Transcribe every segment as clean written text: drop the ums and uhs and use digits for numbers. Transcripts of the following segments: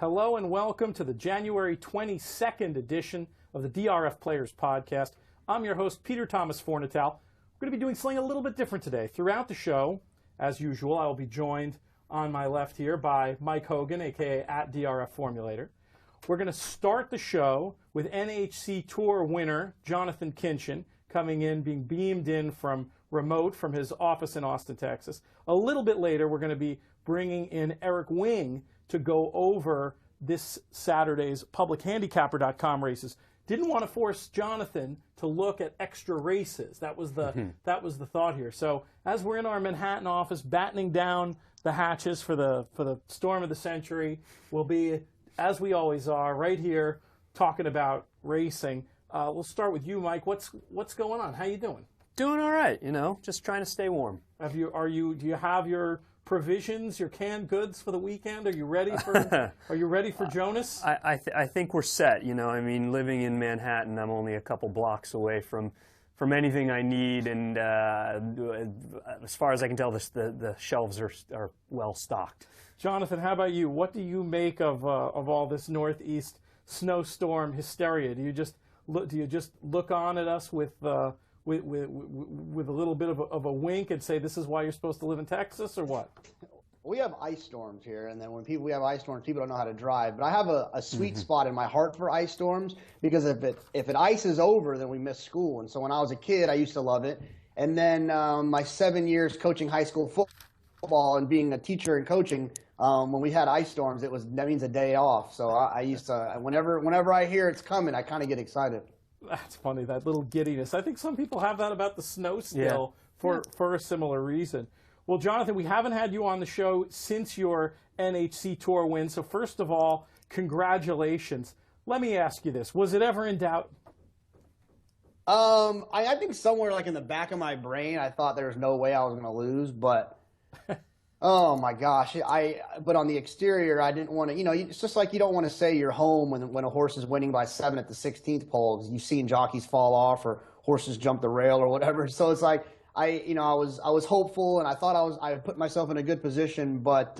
Hello and welcome to the January 22nd edition of the DRF Players Podcast. I'm your host, Peter Thomas Fornital. We're going to be doing something a little bit different today. Throughout the show, as usual, I will be joined on my left here by Mike Hogan, a.k.a. at DRF Formulator. We're going to start the show with NHC Tour winner Jonathon Kinchen coming in, being beamed in from remote from his office in Austin, Texas. A little bit later, we're going to be bringing in Eric Wing to go over this Saturday's publichandicapper.com races. Didn't want to force Jonathon to look at extra races. That was the thought here. So as we're in our Manhattan office battening down the hatches for the storm of the century, we'll be, as we always are, right here talking about racing. We'll start with you, Mike. What's going on? How you doing? Doing all right, just trying to stay warm. Do you have your provisions, your canned goods for the weekend? Are you ready for Jonas? I think we're set. Living in Manhattan, I'm only a couple blocks away from anything I need, and as far as I can tell, the shelves are well stocked. Jonathon, how about you? What do you make of all this Northeast snowstorm hysteria? Do you just look on at us with a little bit of a wink and say this is why you're supposed to live in Texas, or what? We have ice storms here, and then when we have ice storms, people don't know how to drive. But I have a sweet spot in my heart for ice storms, because if it ices over, then we miss school. And so when I was a kid, I used to love it. And then my 7 years coaching high school football and being a teacher and coaching, when we had ice storms, that means a day off. So I used to, whenever I hear it's coming, I kind of get excited. That's funny, that little giddiness. I think some people have that about the snow still for a similar reason. Well, Jonathon, we haven't had you on the show since your NHC Tour win. So first of all, congratulations. Let me ask you this. Was it ever in doubt? I think somewhere like in the back of my brain, I thought there was no way I was going to lose, but oh my gosh. But on the exterior, I didn't want to, it's just like you don't want to say you're home when a horse is winning by 7 at the 16th pole, because you've seen jockeys fall off or horses jump the rail or whatever. So it's like, I was hopeful, and I thought I put myself in a good position, but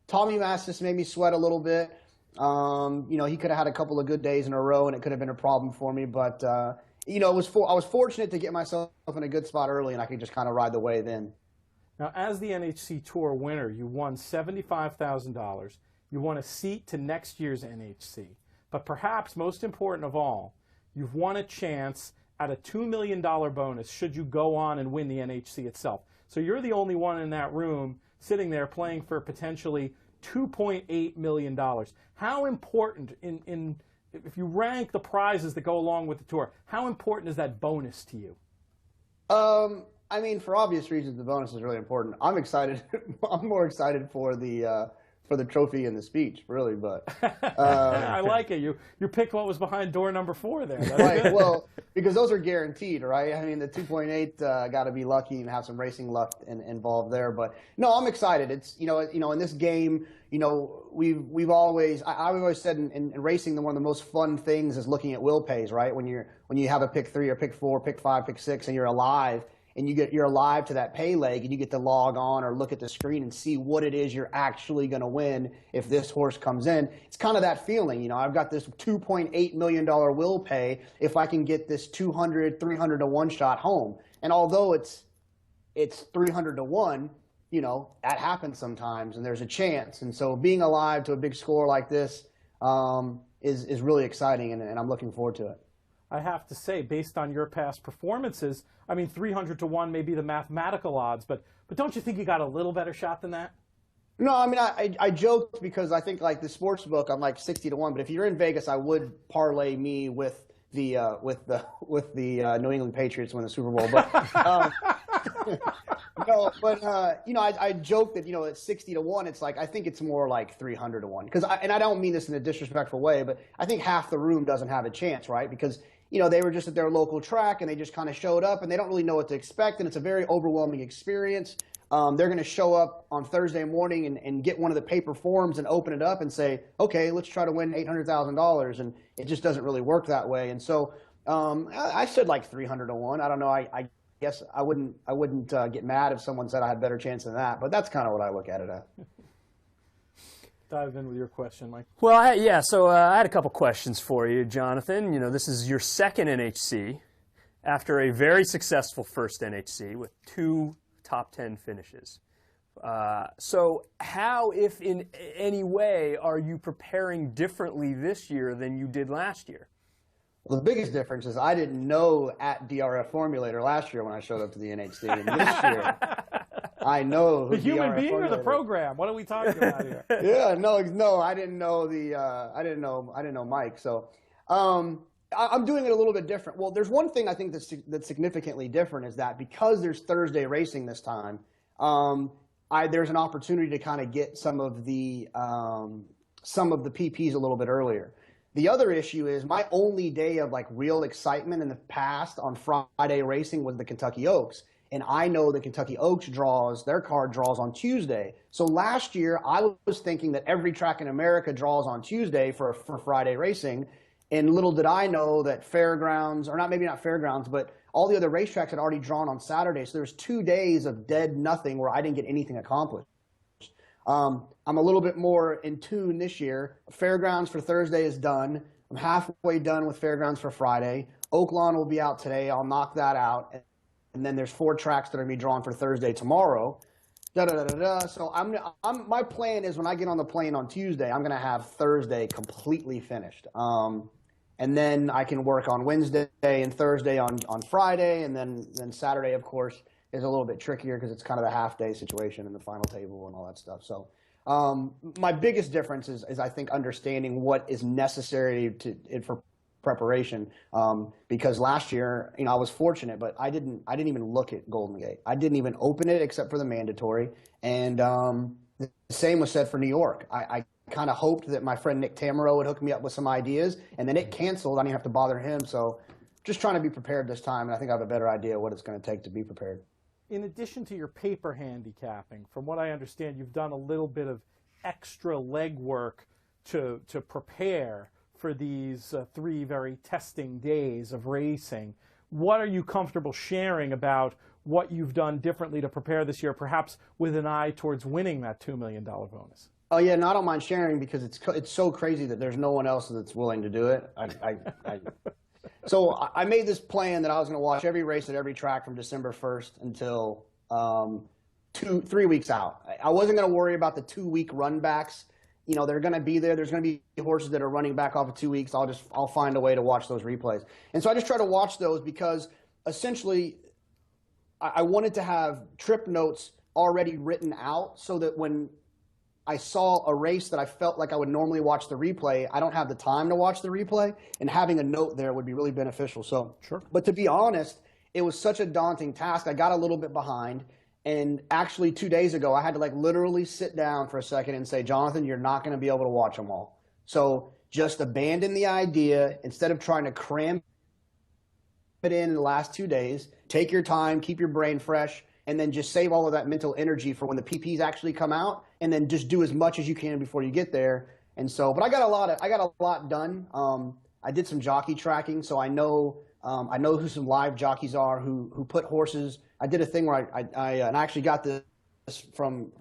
Tommy Mastis made me sweat a little bit. He could have had a couple of good days in a row, and it could have been a problem for me. But I was fortunate to get myself in a good spot early, and I could just kind of ride the wave in. Now, as the NHC Tour winner, you won $75,000. You won a seat to next year's NHC. But perhaps most important of all, you've won a chance at a $2 million bonus should you go on and win the NHC itself. So you're the only one in that room sitting there playing for potentially $2.8 million. How important, if you rank the prizes that go along with the tour, how important is that bonus to you? For obvious reasons, the bonus is really important. I'm excited. I'm more excited for the trophy and the speech, really. But I like it. You picked what was behind door number 4 there. That's right. good. Well, because those are guaranteed, right? The 2.8 got to be lucky and have some racing luck involved there. But no, I'm excited. It's in this game, I've always said in racing, one of the most fun things is looking at will pays, right? When you have a pick 3 or pick 4, pick 5, pick 6, and you're alive. And you're alive to that pay leg, and you get to log on or look at the screen and see what it is you're actually going to win if this horse comes in. It's kind of that feeling, I've got this $2.8 million will pay if I can get this 200, 300 to 1 shot home. And although it's 300 to 1, that happens sometimes, and there's a chance. And so being alive to a big score like this is really exciting, and I'm looking forward to it. I have to say, based on your past performances, 300 to 1 may be the mathematical odds, but don't you think you got a little better shot than that? No, I joked because I think like the sports book, I'm like 60 to 1. But if you're in Vegas, I would parlay me with the New England Patriots win the Super Bowl. But I joke that at 60 to 1, it's like I think it's more like 300 to 1. And I don't mean this in a disrespectful way, but I think half the room doesn't have a chance, right? Because they were just at their local track and they just kind of showed up and they don't really know what to expect, and it's a very overwhelming experience. They're going to show up on Thursday morning and get one of the paper forms and open it up and say, okay, let's try to win $800,000. And it just doesn't really work that way. And so I said like 300 to 1. I don't know. I guess I wouldn't get mad if someone said I had a better chance than that, but that's kind of what I look at it as. dive in with your question, Mike. Well, I had a couple questions for you, Jonathan. You know, this is your second NHC after a very successful first NHC with 2 top 10 finishes. So how, if in any way, are you preparing differently this year than you did last year? Well, the biggest difference is I didn't know at DRF Formulator last year when I showed up to the NHC. And this year, I know who the human DRF being or the Formulator. program? What are we talking about here? Yeah, no, I didn't know I didn't know Mike. So, I'm doing it a little bit different. Well, there's one thing I think that's significantly different is that because there's Thursday racing this time, there's an opportunity to kind of get some of the PPs a little bit earlier. The other issue is my only day of like real excitement in the past on Friday racing was the Kentucky Oaks. And I know the Kentucky Oaks their card draws on Tuesday. So last year I was thinking that every track in America draws on Tuesday for Friday racing. And little did I know that Fairgrounds, or maybe not Fairgrounds, but all the other racetracks had already drawn on Saturday. So there's 2 days of dead nothing where I didn't get anything accomplished. I'm a little bit more in tune this year. Fairgrounds for Thursday is done. I'm halfway done with Fairgrounds for Friday. Oaklawn will be out today. I'll knock that out. And then there's 4 tracks that are going to be drawn for Thursday tomorrow. So my plan is when I get on the plane on Tuesday, I'm going to have Thursday completely finished. And then I can work on Wednesday and Thursday on Friday. And then Saturday, of course, is a little bit trickier because it's kind of a half-day situation in the final table and all that stuff. So my biggest difference is I think understanding what is necessary for preparation. Because last year, I was fortunate, but I didn't even look at Golden Gate. I didn't even open it except for the mandatory. And the same was said for New York. I kind of hoped that my friend Nick Tamaro would hook me up with some ideas, and then it canceled. I didn't have to bother him. So just trying to be prepared this time, and I think I have a better idea what it's going to take to be prepared. In addition to your paper handicapping, from what I understand, you've done a little bit of extra legwork to prepare for these 3 very testing days of racing. What are you comfortable sharing about what you've done differently to prepare this year, perhaps with an eye towards winning that $2 million bonus? Oh yeah, and I don't mind sharing because it's so crazy that there's no one else that's willing to do it. So I made this plan that I was going to watch every race at every track from December 1st until 3 weeks out. I wasn't going to worry about the 2-week run backs. They're going to be there. There's going to be horses that are running back off of 2 weeks. I'll find a way to watch those replays. And so I just try to watch those because essentially I wanted to have trip notes already written out so that when I saw a race that I felt like I would normally watch the replay, I don't have the time to watch the replay, and having a note there would be really beneficial. So, sure. But to be honest, it was such a daunting task. I got a little bit behind, and actually 2 days ago, I had to literally sit down for a second and say, Jonathan, you're not going to be able to watch them all. So just abandon the idea. Instead of trying to cram it in the last 2 days, take your time, keep your brain fresh, and then just save all of that mental energy for when the PPs actually come out, and then just do as much as you can before you get there. And so, but I got a lot done. I did some jockey tracking, so I know who some live jockeys are who put horses. I did a thing where I actually got this from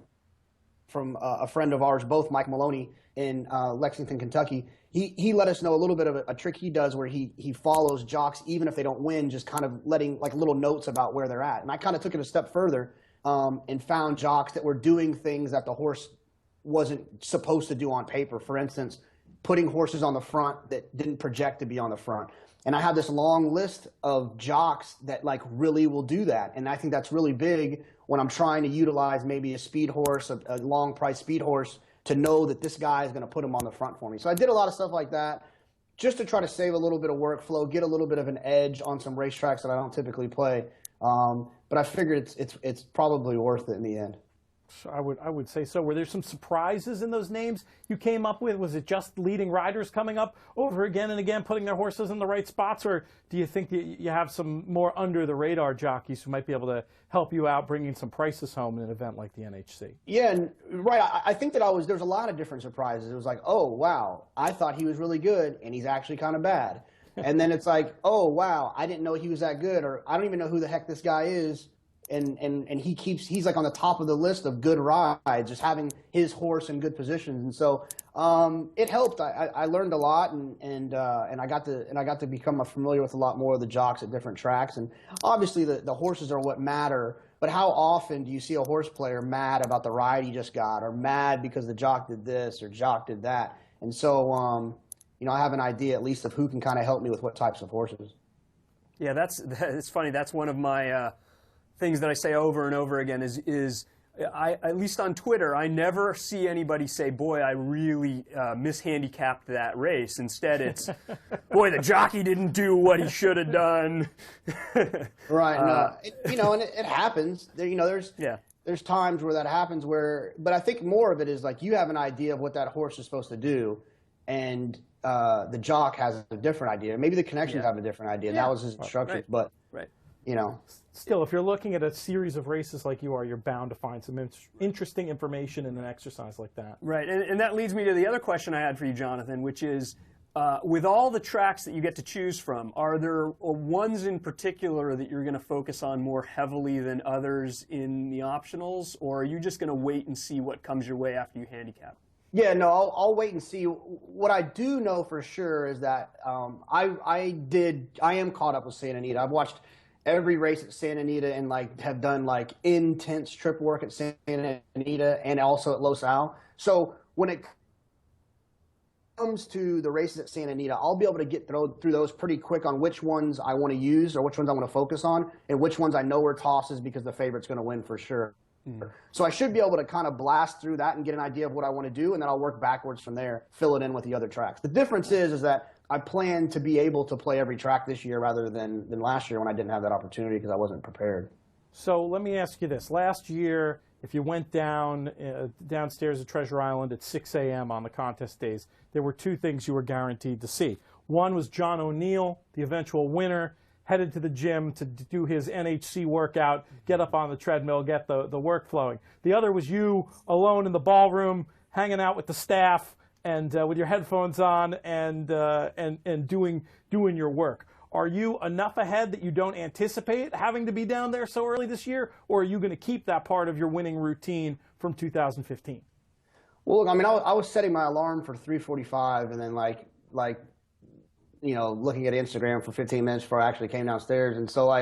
a friend of ours, both Mike Maloney in Lexington, Kentucky. He let us know a little bit of a trick he does where he follows jocks even if they don't win, just kind of letting little notes about where they're at. And I kind of took it a step further and found jocks that were doing things that the horse wasn't supposed to do on paper. For instance, putting horses on the front that didn't project to be on the front. And I have this long list of jocks that really will do that. And I think that's really big when I'm trying to utilize maybe a speed horse, a long price speed horse, to know that this guy is going to put him on the front for me. So I did a lot of stuff like that just to try to save a little bit of workflow, get a little bit of an edge on some racetracks that I don't typically play. But I figured it's probably worth it in the end. I would say so. Were there some surprises in those names you came up with? Was it just leading riders coming up over again and again, putting their horses in the right spots? Or do you think that you have some more under-the-radar jockeys who might be able to help you out bringing some prices home in an event like the NHC? Yeah, and right. I think that there's a lot of different surprises. It was like, oh, wow, I thought he was really good, and he's actually kind of bad. And then it's like, oh, wow, I didn't know he was that good, or I don't even know who the heck this guy is, and he's like on the top of the list of good rides, just having his horse in good positions. And so it helped. I learned a lot, and I got to become familiar with a lot more of the jocks at different tracks. And obviously the horses are what matter. But how often do you see a horse player mad about the ride he just got, or mad because the jock did this or jock did that? And so, I have an idea at least of who can kind of help me with what types of horses. Yeah, it's funny. That's one of my things that I say over and over again is I, at least on Twitter, I never see anybody say, boy, I really mishandicapped that race. Instead, it's, boy, the jockey didn't do what he should have done. Right. No, and it happens. There's times where that happens but I think more of it is like you have an idea of what that horse is supposed to do, and the jock has a different idea. Maybe the connections have a different idea. That was his instructions, but Still, if you're looking at a series of races like you are, you're bound to find some interesting information in an exercise like that. Right, and that leads me to the other question I had for you, Jonathon, which is, with all the tracks that you get to choose from, are there ones in particular that you're going to focus on more heavily than others in the optionals, or are you just going to wait and see what comes your way after you handicap? Yeah, no, I'll wait and see. What I do know for sure is that I am caught up with Santa Anita. I've watched every race at Santa Anita and have done intense trip work at Santa Anita and also at Los Al. So when it comes to the races at Santa Anita, I'll be able to get through those pretty quick on which ones I want to use or which ones I want to focus on and which ones I know are tosses because the favorite's going to win for sure. So I should be able to kind of blast through that and get an idea of what I want to do, and then I'll work backwards from there, fill it in with the other tracks. The difference is that I plan to be able to play every track this year rather than last year when I didn't have that opportunity because I wasn't prepared. So let me ask you this. Last year, if you went downstairs at Treasure Island at 6 a.m. on the contest days, there were two things you were guaranteed to see. One was John O'Neill, the eventual winner, headed to the gym to do his NHC workout, get up on the treadmill, get the work flowing. The other was you alone in the ballroom, hanging out with the staff and with your headphones on and doing your work. Are you enough ahead that you don't anticipate having to be down there so early this year, or are you going to keep that part of your winning routine from 2015? Well, look, I mean, I was setting my alarm for 3:45, and then looking at Instagram for 15 minutes before I actually came downstairs. And so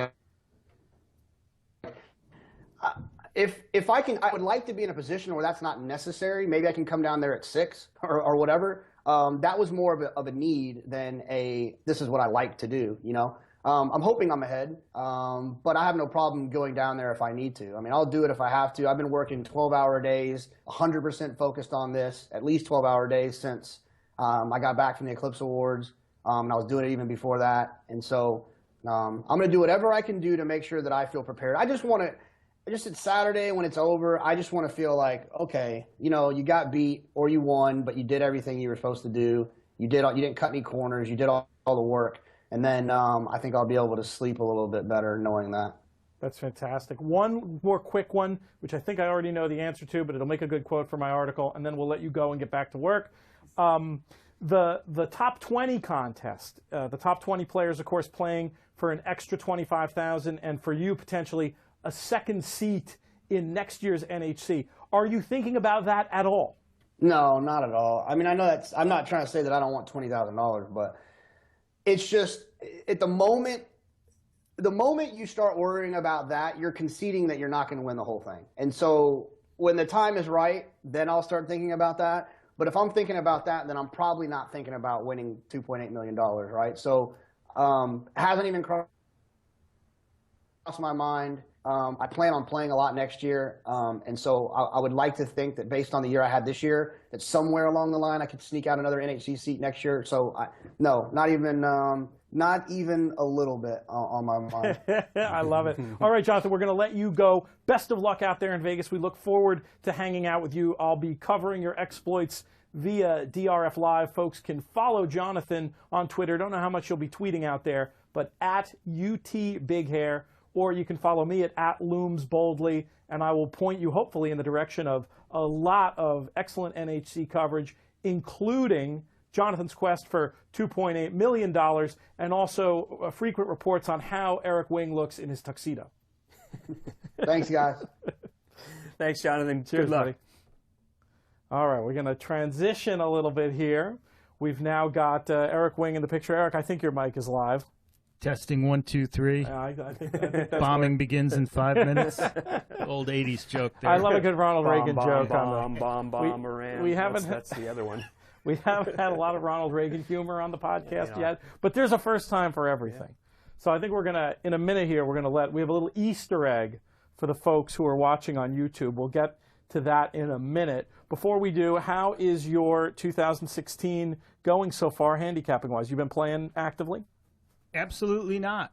if I can, I would like to be in a position where that's not necessary. Maybe I can come down there at 6 or whatever. That was more of a need than this is what I like to do, I'm hoping I'm ahead, but I have no problem going down there if I need to. I mean, I'll do it if I have to. I've been working 12-hour days, 100% focused on this, at least 12-hour days since I got back from the Eclipse Awards. And I was doing it even before that. And so I'm going to do whatever I can do to make sure that I feel prepared. It's Saturday when it's over, I just want to feel like, okay, you got beat or you won, but you did everything you were supposed to do. You didn't cut any corners. You did all the work. And then I think I'll be able to sleep a little bit better knowing that. That's fantastic. One more quick one, which I think I already know the answer to, but it'll make a good quote for my article, and then we'll let you go and get back to work. The top 20 contest, the top 20 players, of course, playing for an extra $25,000, and for you potentially a second seat in next year's NHC. Are you thinking about that at all? No, not at all. I mean, I know I'm not trying to say that I don't want $20,000, but it's just at the moment you start worrying about that, you're conceding that you're not going to win the whole thing. And so when the time is right, then I'll start thinking about that. But if I'm thinking about that, then I'm probably not thinking about winning $2.8 million, right? So hasn't even crossed my mind. I plan on playing a lot next year. And so I would like to think that based on the year I had this year, that somewhere along the line I could sneak out another NHC seat next year. So no, not even a little bit on my mind. I love it. All right, Jonathon, we're going to let you go. Best of luck out there in Vegas. We look forward to hanging out with you. I'll be covering your exploits via DRF Live. Folks can follow Jonathon on Twitter. Don't know how much you'll be tweeting out there, but at @UTBigHair, or you can follow me at @LoomsBoldly, and I will point you hopefully in the direction of a lot of excellent NHC coverage, including Jonathon's quest for $2.8 million, and also frequent reports on how Eric Wing looks in his tuxedo. Thanks, guys. Thanks, Jonathan. Cheers, Good luck. buddy. All right, we're going to transition a little bit here. We've now got Eric Wing in the picture. Eric, I think your mic is live. Testing 1, 2, 3. I think that's Bombing begins in 5 minutes. Old 80s joke there. I love a good Ronald Reagan joke bomb, on the. bomb, Iran. We haven't. That's the other one. We haven't had a lot of Ronald Reagan humor on the podcast yet, but there's a first time for everything. Yeah. So I think we're gonna, in a minute here, we have a little Easter egg for the folks who are watching on YouTube. We'll get to that in a minute. Before we do, how is your 2016 going so far, handicapping wise? You've been playing actively? Absolutely not.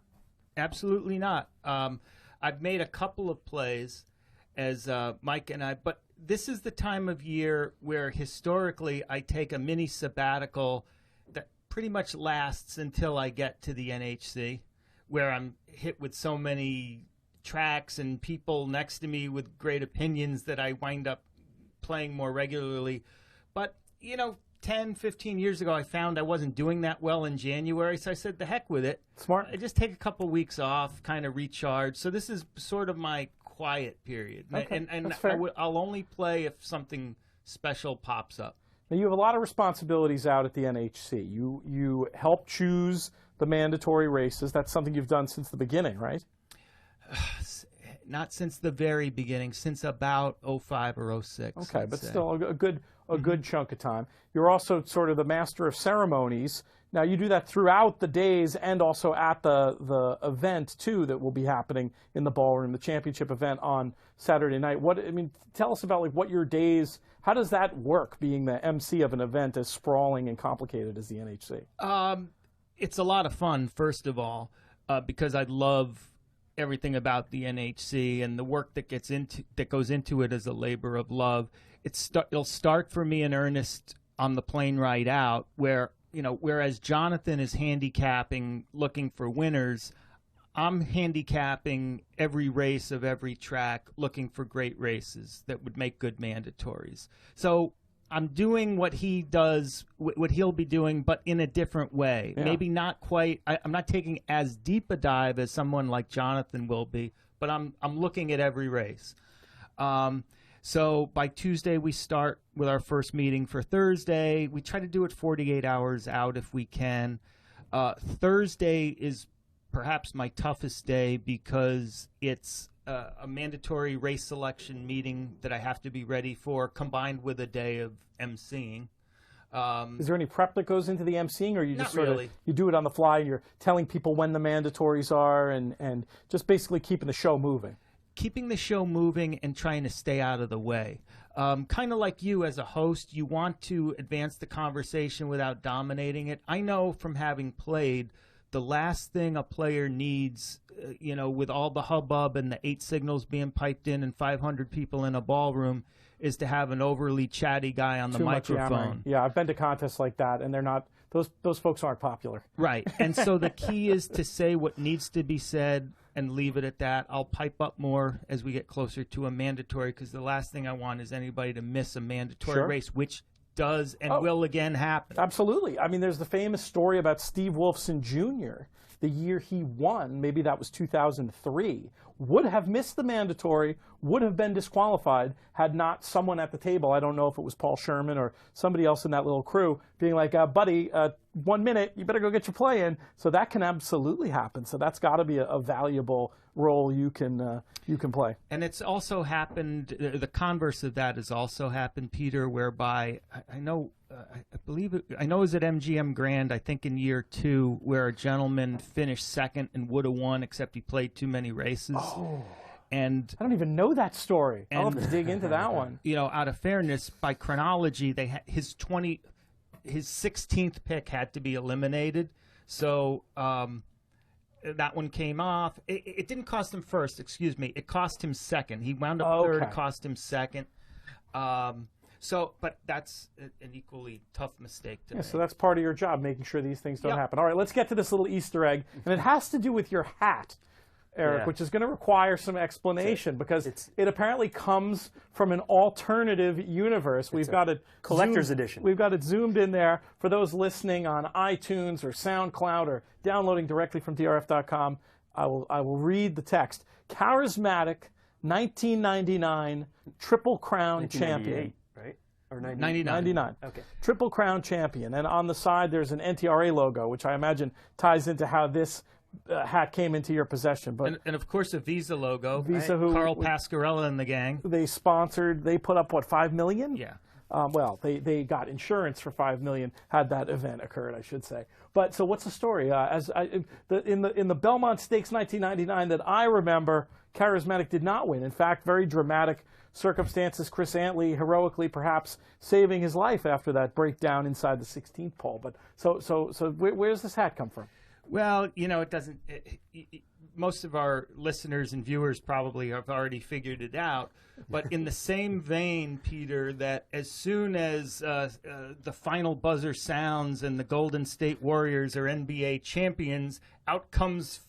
Absolutely not. I've made a couple of plays as Mike and I, but this is the time of year where historically I take a mini sabbatical that pretty much lasts until I get to the NHC, where I'm hit with so many tracks and people next to me with great opinions that I wind up playing more regularly. But, 10, 15 years ago, I found I wasn't doing that well in January, so I said, the heck with it. Smart. I just take a couple weeks off, kind of recharge. So this is sort of my quiet period. Okay, and that's fair. I'll only play if something special pops up. Now, you have a lot of responsibilities out at the NHC. You help choose the mandatory races. That's something you've done since the beginning, right? Not since the very beginning, since about 05 or 06. Okay, but still a good chunk of time. You're also sort of the master of ceremonies. Now, you do that throughout the days and also at the event, too, that will be happening in the ballroom, the championship event on Saturday night. Tell us about what your days, how does that work, being the MC of an event as sprawling and complicated as the NHC? It's a lot of fun, first of all, because I love everything about the NHC, and the work that goes into it is a labor of love. It'll start for me in earnest on the plane ride out, whereas Jonathon is handicapping, looking for winners, I'm handicapping every race of every track, looking for great races that would make good mandatories. So I'm doing what he does, what he'll be doing, but in a different way. Yeah. Maybe not quite. I'm not taking as deep a dive as someone like Jonathon will be, but I'm looking at every race. So by Tuesday, we start with our first meeting for Thursday. We try to do it 48 hours out if we can. Thursday is perhaps my toughest day because it's a mandatory race selection meeting that I have to be ready for, combined with a day of emceeing. Is there any prep that goes into the emceeing, or you just Not really. You do it on the fly and you're telling people when the mandatories are and just basically keeping the show moving? Keeping the show moving and trying to stay out of the way. Kind of like you as a host, you want to advance the conversation without dominating it. I know from having played, the last thing a player needs, with all the hubbub and the 8 signals being piped in and 500 people in a ballroom, is to have an overly chatty guy on the microphone. Yeah, I've been to contests like that, and they're not. Those folks aren't popular. Right, and so the key is to say what needs to be said and leave it at that. I'll pipe up more as we get closer to a mandatory, because the last thing I want is anybody to miss a mandatory race, which does and will again happen. Absolutely. I mean, there's the famous story about Steve Wolfson Jr., the year he won, maybe that was 2003, would have missed the mandatory, would have been disqualified had not someone at the table, I don't know if it was Paul Sherman or somebody else in that little crew, being like, buddy, 1 minute, you better go get your play in. So that can absolutely happen. So that's got to be a valuable role you can play. And it's also happened, the converse of that has also happened, Peter, whereby I know it was at MGM Grand, I think in year 2, where a gentleman finished second and would have won, except he played too many races. Oh. And I don't even know that story. I'll have to dig into that one. Out of fairness, by chronology, his 16th pick had to be eliminated. So that one came off. It didn't cost him first, excuse me. It cost him second. He wound up third, it cost him second. But that's an equally tough mistake to make. So that's part of your job, making sure these things don't happen. All right, let's get to this little Easter egg. And it has to do with your hat, Eric, which is going to require some explanation because it apparently comes from an alternative universe. We've got it collector's edition. We've got it zoomed in there for those listening on iTunes or SoundCloud or downloading directly from DRF.com. I will read the text. Charismatic 1999 Triple Crown champion. Right? Or 99. Okay. Triple Crown champion. And on the side, there's an NTRA logo, which I imagine ties into how this hat came into your possession. But and of course, a Visa logo. Visa, right? Carl Pascarella and the gang. They sponsored, they put up, what, $5 million? Yeah. Well, they got insurance for $5 million had that event occurred, I should say. But so what's the story? In the Belmont Stakes 1999 that I remember, Charismatic did not win. In fact, very dramatic circumstances. Chris Antley heroically, perhaps, saving his life after that breakdown inside the 16th pole. But so where does this hat come from? Well, you know, it doesn't. Most of our listeners and viewers probably have already figured it out. But in the same vein, Peter, that as soon as the final buzzer sounds and the Golden State Warriors are NBA champions, out comes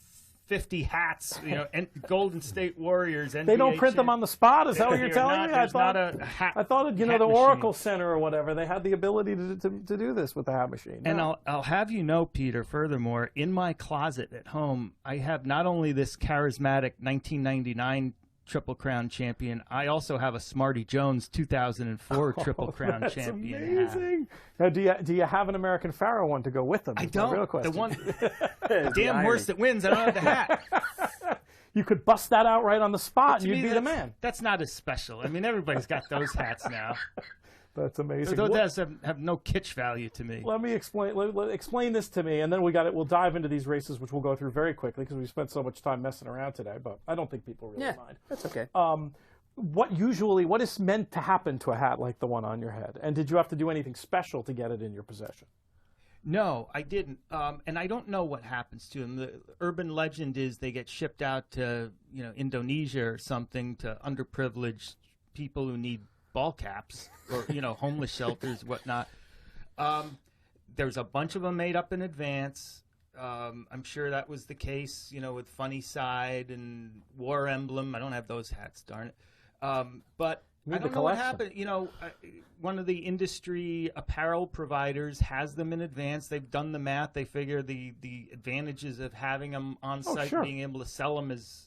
50 hats, you know, and Golden State Warriors. NBA they don't print them on the spot. Is that what you're telling me? I thought the Oracle Center or whatever, they had the ability to do this with the hat machine. And I'll have you know, Peter, furthermore, in my closet at home, I have not only this Charismatic 1999 Triple Crown champion, I also have a Smarty Jones 2004 Triple Crown that's champion. Amazing. Now, do you have an American Pharaoh one to go with them? I don't. Real question. The one, the damn horse that wins, I don't have the hat. You could bust that out right on the spot, and To you'd me, be the man. That's not as special. I mean, everybody's got those hats now. That's amazing. Those hats have no kitsch value to me. Let me explain. Explain this to me, and then we'll dive into these races, which we'll go through very quickly because we spent so much time messing around today. But I don't think people really mind. That's okay. What is meant to happen to a hat like the one on your head? And did you have to do anything special to get it in your possession? No, I didn't. And I don't know what happens to them. The urban legend is they get shipped out to, you know, Indonesia or something to underprivileged people who need ball caps or, you know, homeless shelters, whatnot. There's a bunch of them made up in advance. I'm sure that was the case, you know, with Funny Side and War Emblem. I don't have those hats, darn it. But I don't know what happened. You know, one of the industry apparel providers has them in advance. They've done the math. They figure the advantages of having them on site, being able to sell them as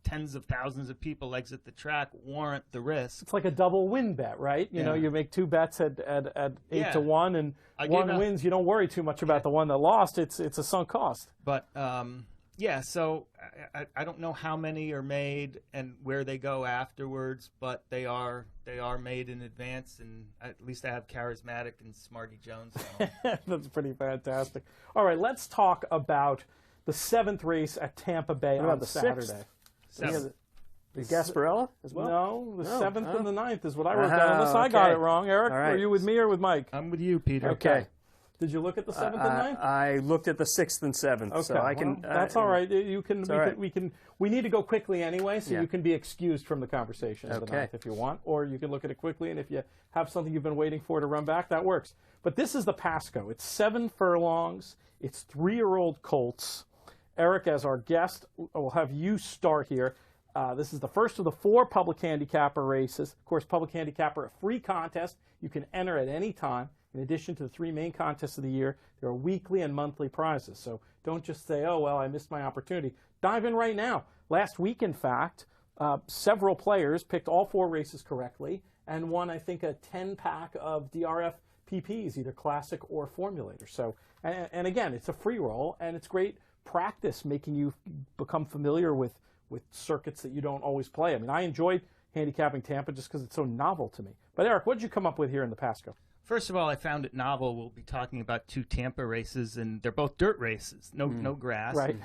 tens of thousands of people exit the track warrant the risk. It's like a double win bet, right? You know, you make two bets at 8 to 1, and one wins. You don't worry too much about the one that lost. It's a sunk cost. But yeah, so I don't know how many are made and where they go afterwards, but they are made in advance, and at least I have Charismatic and Smarty Jones. That's pretty fantastic. All right, let's talk about the 7th race at Tampa Bay on Saturday. The Gasparilla as well? No, the 7th and the 9th is what I wrote down, unless I got it wrong. Eric, right. Are you with me or with Mike? I'm with you, Peter. Okay. Did you look at the 7th and 9th? I looked at the 6th and 7th, okay, so I can. That's all right. We need to go quickly anyway, so you can be excused from the conversation of the 9th if you want, or you can look at it quickly, and if you have something you've been waiting for to run back, that works. But this is the Pasco. It's 7 furlongs. It's 3-year-old colts. Eric, as our guest, we'll have you start here. This is the first of the 4 public handicapper races. Of course, public handicapper, a free contest. You can enter at any time. In addition to the 3 main contests of the year, there are weekly and monthly prizes. So don't just say, oh, well, I missed my opportunity. Dive in right now. Last week, in fact, several players picked all 4 races correctly and won, I think, a 10-pack of DRF PPs, either classic or formulator. So, and again, it's a free roll, and it's great practice making you become familiar with circuits that you don't always play. I mean, I enjoyed handicapping Tampa just because it's so novel to me. But Eric, what did you come up with here in the Pasco? First of all, I found it novel. We'll be talking about 2 Tampa races, and they're both dirt races, no grass. Right.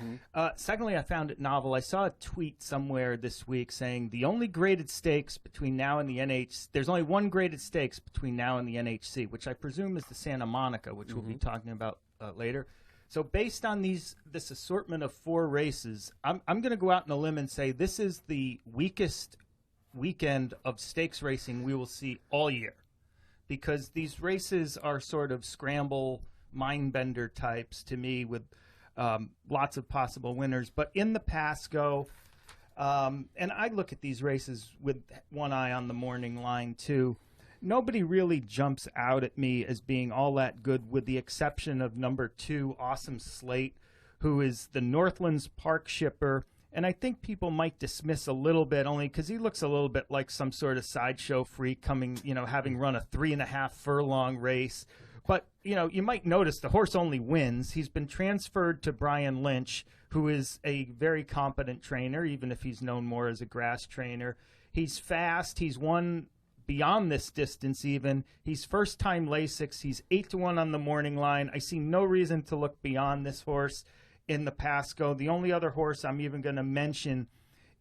Secondly, I found it novel. I saw a tweet somewhere this week saying the only graded stakes between now and the NHC, there's only one graded stakes between now and the NHC, which I presume is the Santa Monica, which we'll be talking about later. So based on this assortment of 4 races, I'm going to go out on a limb and say this is the weakest weekend of stakes racing we will see all year, because these races are sort of scramble mind-bender types to me with lots of possible winners. But in the Pasco, and I look at these races with one eye on the morning line too, nobody really jumps out at me as being all that good, with the exception of number 2, Awesome Slate, who is the Northlands Park shipper. And I think people might dismiss a little bit only because he looks a little bit like some sort of sideshow freak coming, having run a 3.5 furlong race. But, you might notice the horse only wins. He's been transferred to Brian Lynch, who is a very competent trainer, even if he's known more as a grass trainer. He's fast. He's won beyond this distance even. He's first-time Lasix. He's 8-1 on the morning line. I see no reason to look beyond this horse in the Pasco. The only other horse I'm even going to mention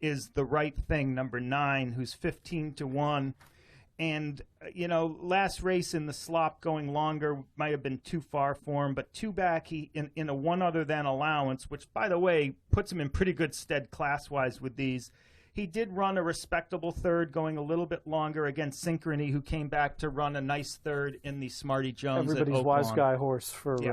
is The Right Thing, number 9, who's 15-1. And, last race in the slop going longer might have been too far for him, but 2 back, he in a 1 other than allowance, which, by the way, puts him in pretty good stead class-wise with these. He did run a respectable third, going a little bit longer against Synchrony, who came back to run a nice third in the Smarty Jones. Everybody's wise guy horse for the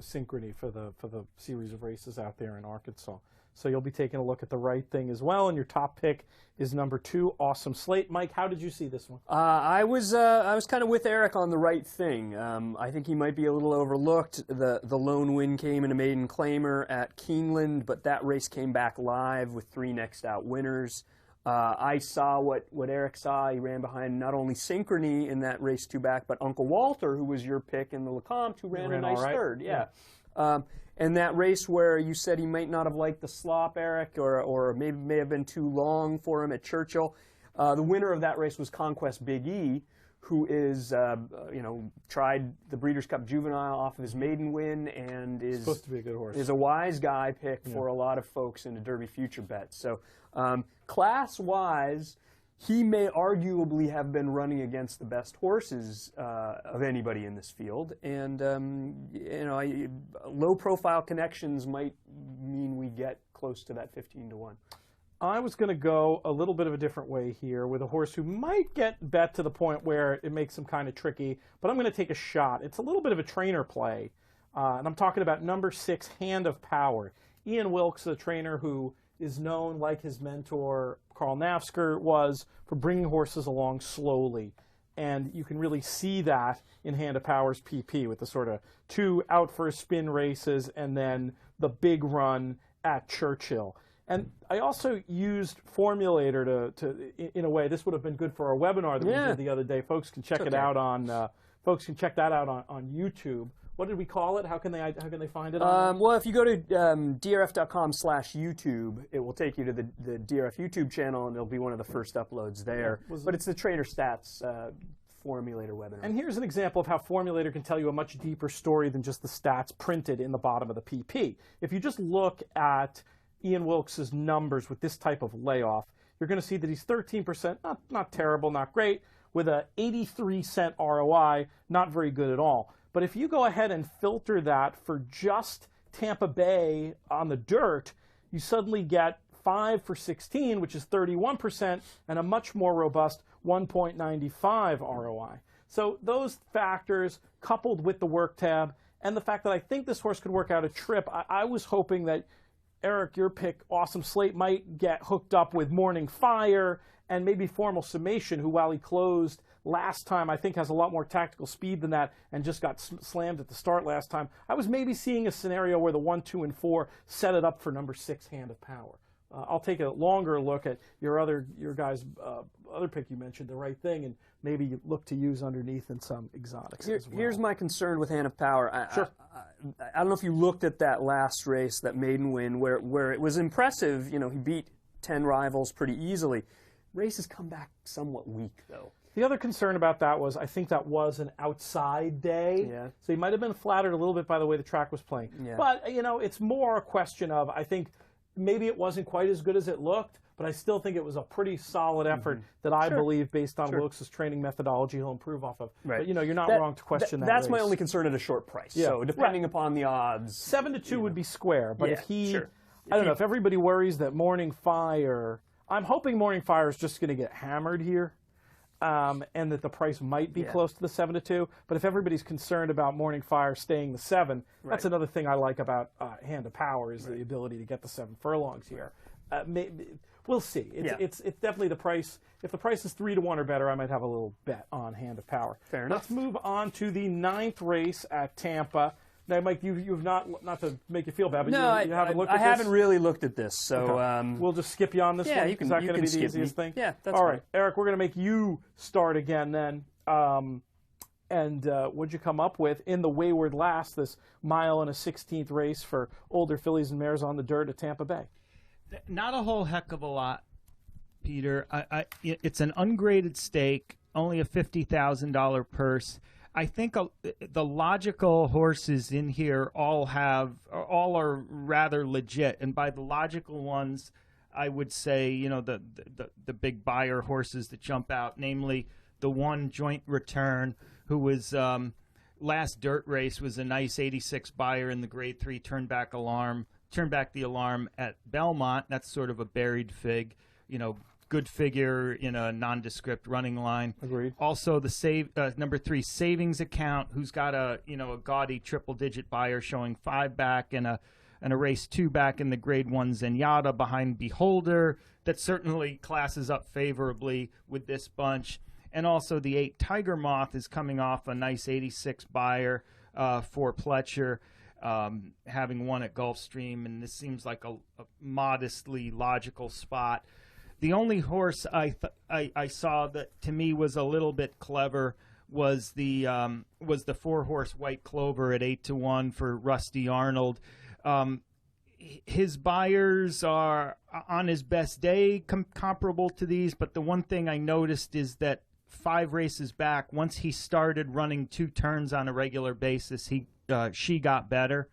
Synchrony for the series of races out there in Arkansas. So you'll be taking a look at The Right Thing as well, and your top pick is number 2, Awesome Slate. Mike, how did you see this one? I was kind of with Eric on The Right Thing. I think he might be a little overlooked. The lone win came in a maiden claimer at Keeneland, but that race came back live with 3 next out winners. I saw what Eric saw. He ran behind not only Synchrony in that race 2 back, but Uncle Walter, who was your pick in the Lecomte, who ran a nice third. Yeah. And that race where you said he might not have liked the slop, Eric, or maybe may have been too long for him at Churchill. The winner of that race was Conquest Big E, who is, tried the Breeders' Cup Juvenile off of his maiden win and is supposed to be a good horse. Is a wise guy pick for a lot of folks in the Derby Future Bet. So class-wise, he may arguably have been running against the best horses of anybody in this field, and low-profile connections might mean we get close to that 15-1. I was going to go a little bit of a different way here with a horse who might get bet to the point where it makes him kind of tricky, but I'm going to take a shot. It's a little bit of a trainer play, and I'm talking about number 6, Hand of Power. Ian Wilkes, a trainer who is known, like his mentor Carl Nafsker was, for bringing horses along slowly. And you can really see that in Hand of Power's PP with the sort of 2 out for a spin races and then the big run at Churchill. And I also used Formulator to in a way, this would have been good for our webinar that we did the other day. Folks can check it out on check that out on YouTube. What did we call it? How can they find it on well, if you go to drf.com/YouTube, it will take you to the DRF YouTube channel, and it'll be one of the first uploads there. But it's the Trader Stats Formulator webinar. And here's an example of how Formulator can tell you a much deeper story than just the stats printed in the bottom of the PP. If you just look at Ian Wilkes' numbers with this type of layoff, you're going to see that he's 13%, not terrible, not great, with a 83-cent ROI, not very good at all. But if you go ahead and filter that for just Tampa Bay on the dirt, you suddenly get 5 for 16, which is 31%, and a much more robust 1.95 ROI. So those factors, coupled with the work tab, and the fact that I think this horse could work out a trip, I was hoping that, Eric, your pick, Awesome Slate, might get hooked up with Morning Fire and maybe Formal Summation, who, while he closed last time, I think has a lot more tactical speed than that and just got slammed at the start last time. I was maybe seeing a scenario where the 1, 2, and 4 set it up for number 6, Hand of Power. I'll take a longer look at your guys' other pick you mentioned, The Right Thing, and maybe you look to use underneath in some exotics as well. Here's my concern with Hand of Power. Sure. I don't know if you looked at that last race, that maiden win, where it was impressive. He beat 10 rivals pretty easily. Races come back somewhat weak, though. The other concern about that was I think that was an outside day. Yeah. So he might have been flattered a little bit by the way the track was playing. Yeah. But, it's more a question of, I think, maybe it wasn't quite as good as it looked, but I still think it was a pretty solid effort that I believe, based on Wilkes' training methodology, he'll improve off of. Right. But, you're not wrong to question that That's race. my only concern at a short price. Yeah. So depending upon the odds. 7-2 would be square, but if he, I don't know, if everybody worries that Morning Fire, I'm hoping Morning Fire is just going to get hammered here. And that the price might be close to the 7-2. But if everybody's concerned about Morning Fire staying the 7, that's another thing I like about Hand of Power is the ability to get the 7 furlongs here. We'll see. It's definitely the price. If the price is 3-1 or better, I might have a little bet on Hand of Power. Fair enough. Let's move on to the 9th race at Tampa. Now, Mike, you've not to make you feel bad, but No, you haven't looked at I this? haven't really looked at this, so We'll just skip you on this yeah, one. you can. Is that You going to can be the skip easiest me. thing? Yeah, that's all fine. right, Eric. We're going to make you start again then. And what'd you come up with in the Wayward Lass, this 1 1/16 race for older fillies and mares on the dirt at Tampa Bay? Not a whole heck of a lot, Peter. It's an ungraded stake, only a $50,000 purse. I think the logical horses in here all are rather legit, and by the logical ones, I would say the big buyer horses that jump out, namely the one Joint Return, who was last dirt race was a nice 86 buyer in the Grade 3 turned back the alarm at Belmont. That's sort of a buried fig, good figure in a nondescript running line. Agreed. Also, the number 3 Savings Account, who's got a gaudy triple-digit buyer showing 5 back and a race 2 back in the Grade 1 Zenyatta behind Beholder. That certainly classes up favorably with this bunch. And also the 8 Tiger Moth is coming off a nice 86 buyer for Pletcher, having won at Gulfstream, and this seems like a modestly logical spot. The only horse I saw that to me was a little bit clever was the 4-horse White Clover at 8-1 for Rusty Arnold. His buyers are on his best day comparable to these, but the one thing I noticed is that 5 races back, once he started running 2 turns on a regular basis, she got better.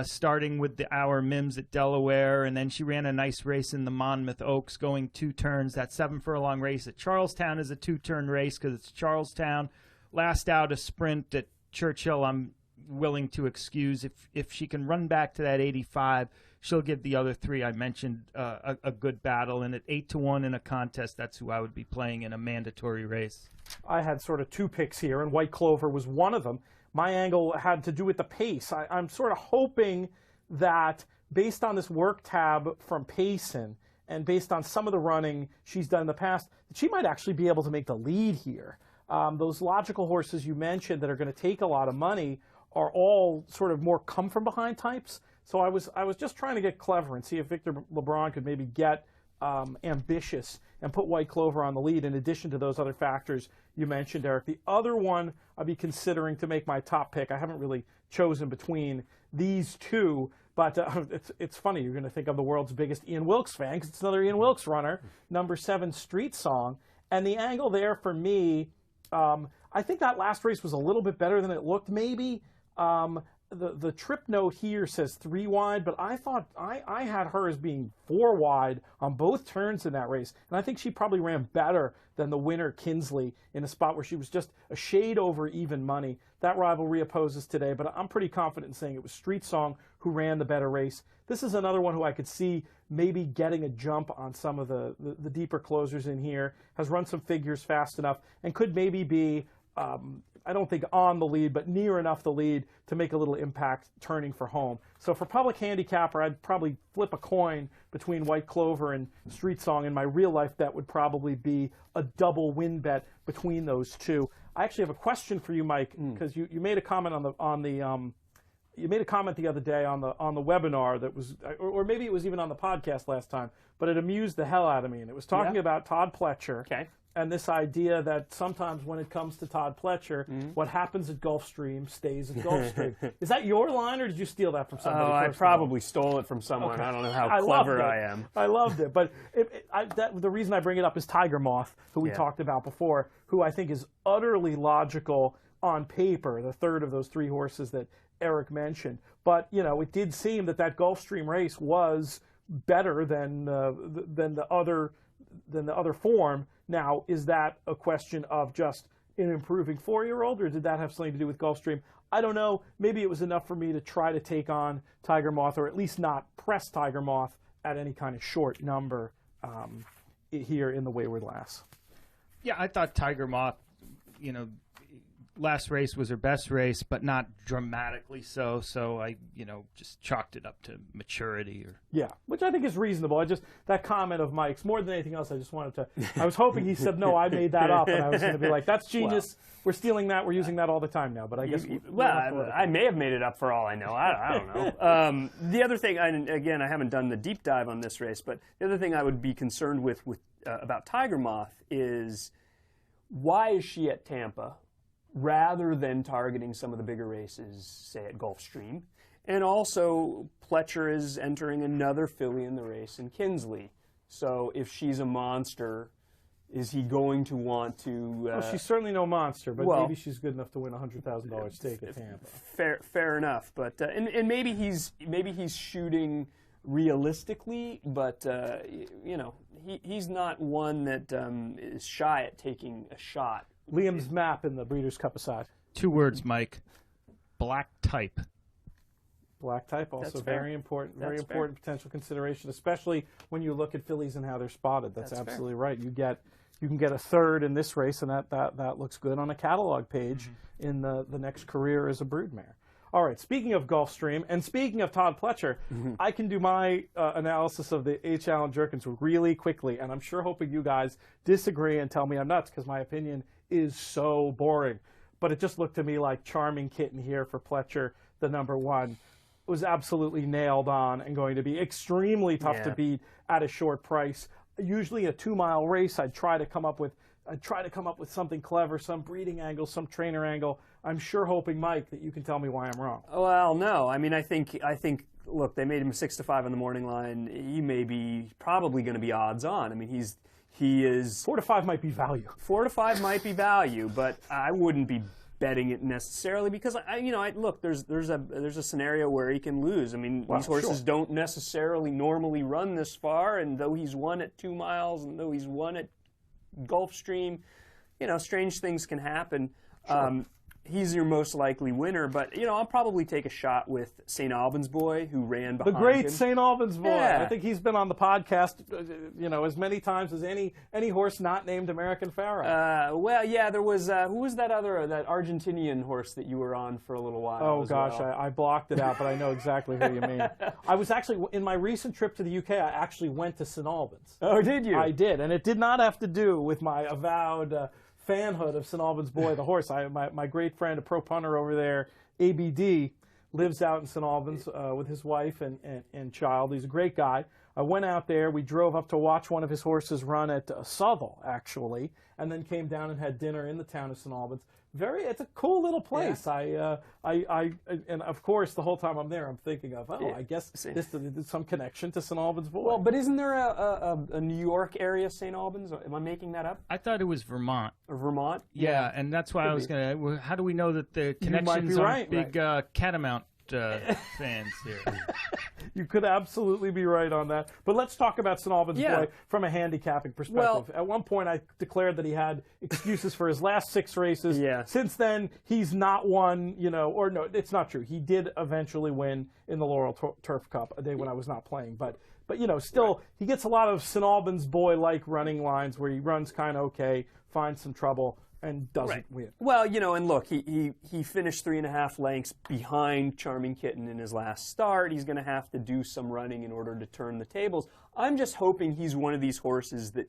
Starting with the Our Mims at Delaware, and then she ran a nice race in the Monmouth Oaks going 2 turns. That 7-furlong race at Charlestown is a 2-turn race because it's Charlestown. Last out a sprint at Churchill, I'm willing to excuse. If she can run back to that 85, she'll give the other 3 I mentioned a good battle. And at 8-1 in a contest, that's who I would be playing in a mandatory race. I had sort of 2 picks here, and White Clover was one of them. My angle had to do with the pace. I'm sort of hoping that based on this work tab from Payson and based on some of the running she's done in the past, that she might actually be able to make the lead here. Those logical horses you mentioned that are going to take a lot of money are all sort of more come from behind types. So I was just trying to get clever and see if Victor LeBron could maybe get ambitious and put White Clover on the lead in addition to those other factors you mentioned, Eric. The other one I'd be considering to make my top pick, I haven't really chosen between these 2, but it's funny. You're going to think I'm the world's biggest Ian Wilkes fan because it's another Ian Wilkes runner, number 7 Street Song. And the angle there for me, I think that last race was a little bit better than it looked maybe. The trip note here says 3 wide, but I thought I had her as being 4 wide on both turns in that race. And I think she probably ran better than the winner Kinsley in a spot where she was just a shade over even money. That rivalry opposes today, but I'm pretty confident in saying it was Street Song who ran the better race. This is another one who I could see maybe getting a jump on some of the deeper closers in here, has run some figures fast enough, and could maybe be I don't think on the lead, but near enough the lead to make a little impact turning for home. So for public handicapper, I'd probably flip a coin between White Clover and Street Song, and my real life bet would probably be a double win bet between those 2. I actually have a question for you, Mike, because you made a comment you made a comment the other day on the webinar that was, or maybe it was even on the podcast last time, but it amused the hell out of me, and it was talking about Todd Pletcher. Okay. And this idea that sometimes when it comes to Todd Pletcher, what happens at Gulfstream stays at Gulfstream. Is that your line, or did you steal that from somebody? Oh, I probably stole it from someone. Okay. I don't know how clever I am. I loved it. But the reason I bring it up is Tiger Moth, who we talked about before, who I think is utterly logical on paper, the third of those 3 horses that Eric mentioned. But, it did seem that Gulfstream race was better than the other form. Now, is that a question of just an improving 4-year-old, or did that have something to do with Gulfstream? I don't know. Maybe it was enough for me to try to take on Tiger Moth, or at least not press Tiger Moth at any kind of short number here in the Wayward Lass. Yeah, I thought Tiger Moth, last race was her best race, but not dramatically so. So I, just chalked it up to maturity. Yeah, which I think is reasonable. That comment of Mike's, more than anything else, I just wanted to, I was hoping he said, no, I made that up, and I was going to be like, that's genius. We're stealing that. We're using that all the time now, but I guess... I may have made it up for all I know. I don't know. The other thing, again, I haven't done the deep dive on this race, but the other thing I would be concerned with about Tiger Moth is, why is she at Tampa rather than targeting some of the bigger races, say at Gulfstream? And also, Pletcher is entering another filly in the race in Kinsley. So if she's a monster, is he going to want to... well, she's certainly no monster, but maybe she's good enough to win a $100,000 stake at Tampa. Fair enough, but and maybe he's shooting realistically, but he's not one that is shy at taking a shot. Liam's map in the Breeders' Cup aside. 2 words, Mike. Black type. Black type, also very important, important potential consideration, especially when you look at fillies and how they're spotted. That's absolutely right. You can get a third in this race, and that looks good on a catalog page in the next career as a broodmare. All right, speaking of Gulfstream, and speaking of Todd Pletcher, I can do my analysis of the H. Allen Jerkins really quickly, and I'm sure hoping you guys disagree and tell me I'm nuts, because my opinion is so boring. But it just looked to me like Charming Kitten here for Pletcher, the number 1. Was absolutely nailed on and going to be extremely tough to beat at a short price. Usually a 2-mile race, I'd try to come up with something clever, some breeding angle, some trainer angle. I'm sure hoping, Mike, that you can tell me why I'm wrong. Well, no. I mean, I think. Look, they made him 6-5 on the morning line. He may be probably going to be odds on. I mean, he is 4 to 5 might be value. 4 to 5 might be value, but I wouldn't be betting it necessarily, because look, there's a scenario where he can lose. I mean, these horses don't necessarily normally run this far, and though he's won at 2 miles, and though he's won at Gulfstream, strange things can happen. He's your most likely winner, but I'll probably take a shot with St. Albans Boy, who ran behind him. The great St. Albans Boy. Yeah. I think he's been on the podcast, as many times as any horse not named American Pharaoh. Well, yeah, there was who was that Argentinian horse that you were on for a little while? Oh gosh, I blocked it out, but I know exactly who you mean. I was actually in my recent trip to the UK. I actually went to St. Albans. Oh, did you? I did, and it did not have to do with my avowed fanhood of St. Albans Boy, the horse. My great friend, a pro punter over there, ABD, lives out in St. Albans with his wife and child. He's a great guy. I went out there. We drove up to watch one of his horses run at Southall, actually, and then came down and had dinner in the town of St. Albans. It's a cool little place. Yeah. And of course, the whole time I'm there, I'm thinking of, I guess there's some connection to St. Albans Boy. Well, but isn't there a New York area St. Albans? Am I making that up? I thought it was Vermont. Vermont? Yeah, and that's why I was going to, how do we know that the connections aren't big Catamount fans here? You could absolutely be right on that. But let's talk about St. Albans Boy from a handicapping perspective. Well, at one point, I declared that he had excuses for his last 6 races. Yeah. Since then, he's not won, or no, it's not true. He did eventually win in the Laurel Turf Cup a day when I was not playing. But still, he gets a lot of St. Albans Boy-like running lines where he runs kind of okay, finds some trouble, and doesn't win. Well, and look, he finished 3.5 lengths behind Charming Kitten in his last start. He's going to have to do some running in order to turn the tables. I'm just hoping he's one of these horses that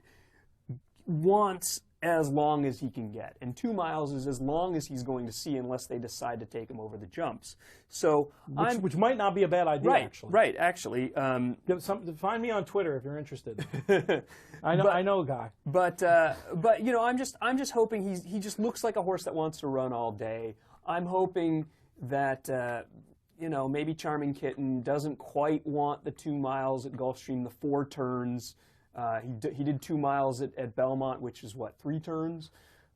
wants as long as he can get. And 2 miles is as long as he's going to see unless they decide to take him over the jumps. So which might not be a bad idea, actually. Right, actually. Find me on Twitter if you're interested. I know a guy. But I'm just hoping he just looks like a horse that wants to run all day. I'm hoping that maybe Charming Kitten doesn't quite want the 2 miles at Gulfstream, the 4 turns. He did 2 miles at Belmont, which is 3 turns.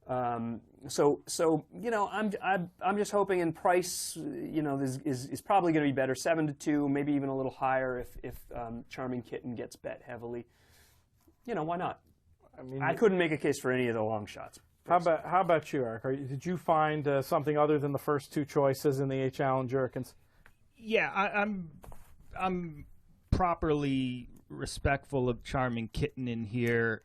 So I'm just hoping, in price, is probably going to be better, 7-2, maybe even a little higher if Charming Kitten gets bet heavily. Why not? I mean, I couldn't make a case for any of the long shots. How about you, Eric? Did you find something other than the first 2 choices in the H. Allen Jerkins? Yeah, I'm properly respectful of Charming Kitten in here.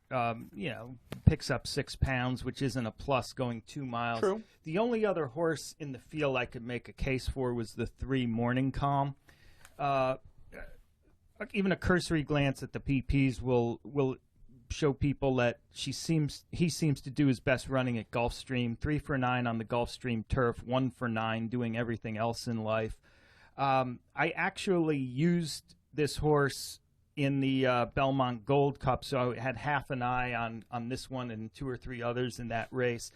Picks up 6 pounds, which isn't a plus going 2 miles. True. The only other horse in the field I could make a case for was the 3 Morning Calm. Even a cursory glance at the PPs will show people that he seems to do his best running at Gulfstream. 3 for 9 on the Gulfstream turf, 1 for 9 doing everything else in life. I actually used this horse in the Belmont Gold Cup, so I had half an eye on this one and 2 or 3 others in that race.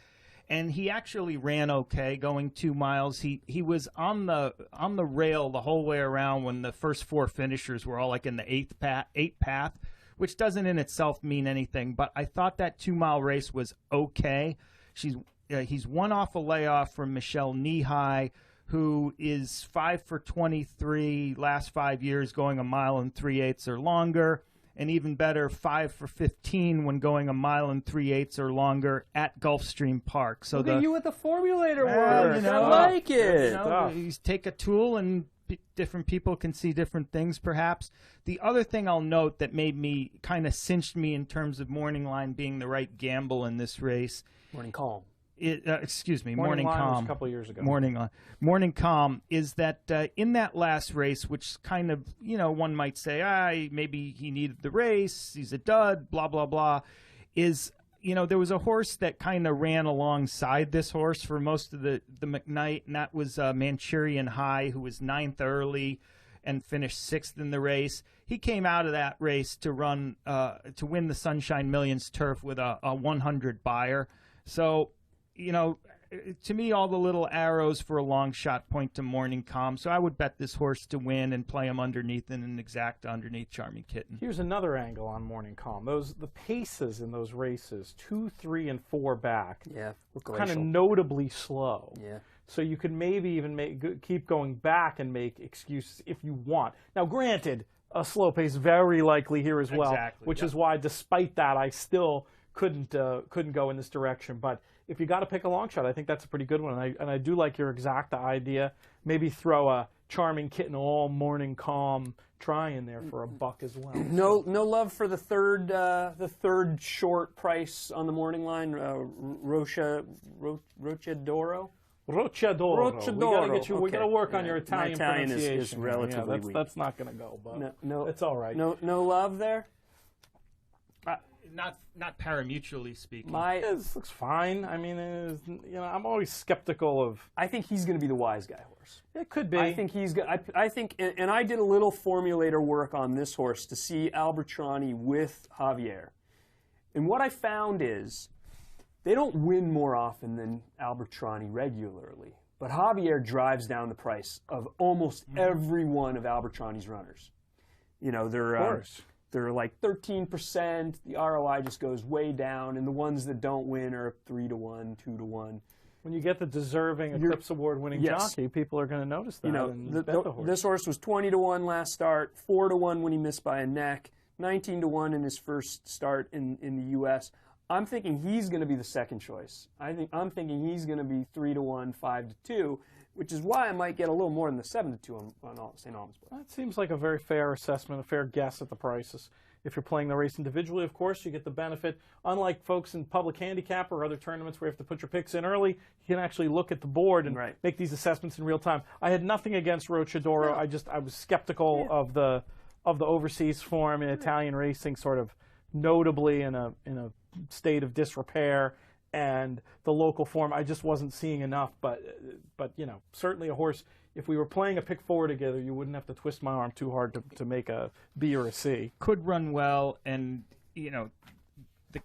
And he actually ran okay going 2 miles. He was on the rail the whole way around when the first 4 finishers were all like in the eighth path, which doesn't in itself mean anything. But I thought that 2 mile race was okay. He's one off a layoff from Michelle Knee-High, who is 5 for 23 last 5 years going 1 mile and 3/8 or longer. And even better, 5 for 15 when going 1 mile and 3/8 or longer at Gulfstream Park. So Look at you with the formulator work. I like it. You take a tool and different people can see different things, perhaps. The other thing I'll note that made me kind of cinched me in terms of Morning Line being the right gamble in this race. Morning Calm. Morning Line Calm. was a couple of years ago. Morning Calm is that in that last race, which kind of, one might say, maybe he needed the race, he's a dud, blah, blah, blah, is, there was a horse that kind of ran alongside this horse for most of the McKnight, and that was Manchurian High, who was 9th early and finished 6th in the race. He came out of that race to run to win the Sunshine Millions turf with a 100 buyer. So, to me, all the little arrows for a long shot point to Morning Calm. So I would bet this horse to win and play him underneath in an exact underneath Charming Kitten. Here's another angle on Morning Calm. The paces in those races, 2, 3, and 4 back, were kind of notably slow. Yeah. So you could maybe even keep going back and make excuses if you want. Now, granted, a slow pace very likely here as well, which is why, despite that, I still couldn't go in this direction. But if you got to pick a long shot, I think that's a pretty good one. And I do like your exact idea. Maybe throw a Charming Kitten all Morning Calm try in there for $1 as well. No love for the third short price on the Morning Line, Rochadoro. Rochadoro. Rochadoro. We got to work on your Italian pronunciation. Is relatively weak. That's not going to go, but no, it's all right. No love there. Not parimutually speaking. This looks fine. I mean, I'm always skeptical of. I think he's going to be the wise guy horse. It could be. I think he's. I think, and I did a little formulator work on this horse to see Albertrani with Javier, and what I found is they don't win more often than Albertrani regularly, but Javier drives down the price of almost every one of Albertrani's runners. They're. Of course. They're like 13%. The ROI just goes way down, and the ones that don't win are 3-1, 2-1. When you get the deserving Eclipse Award-winning jockey, people are going to notice that. This horse was 20-1 last start, 4-1 when he missed by a neck, 19-1 in his first start in the U.S. I'm thinking he's going to be the second choice. I'm thinking he's going to be 3-1, 5-2. Which is why I might get a little more than the 7-2 on St. Albans. That seems like a very fair assessment, a fair guess at the prices. If you're playing the race individually, of course, you get the benefit. Unlike folks in public handicap or other tournaments where you have to put your picks in early, you can actually look at the board and make these assessments in real time. I had nothing against Rochadoro. No. I was skeptical of the overseas form in Italian racing, sort of notably in a state of disrepair. And the local form, I just wasn't seeing enough. But certainly a horse. If we were playing a pick four together, you wouldn't have to twist my arm too hard to make a B or a C. Could run well, and the